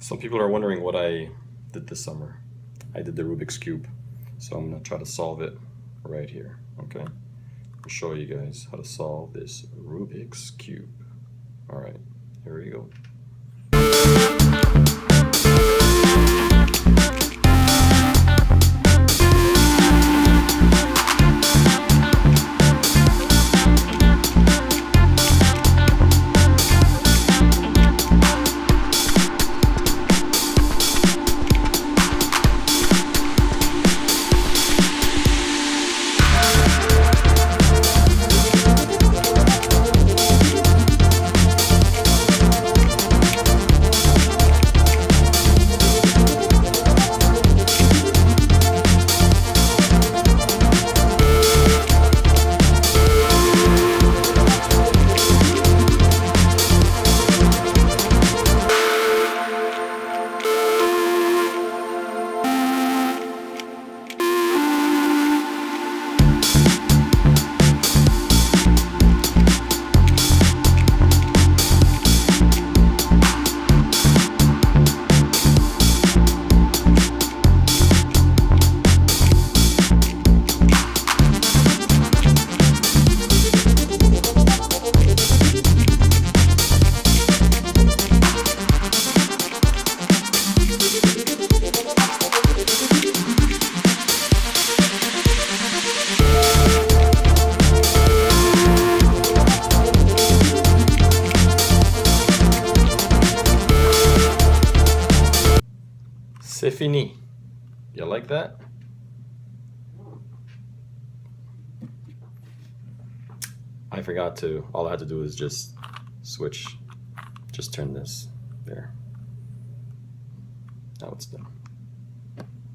Some people are wondering what I did this summer. I did the Rubik's Cube, so I'm gonna try to solve it right here, okay? I'll show you guys how to solve this Rubik's Cube. All right, here we go. C'est fini. You like that? I forgot to, all I had to do is just switch, just turn this there. Now it's done.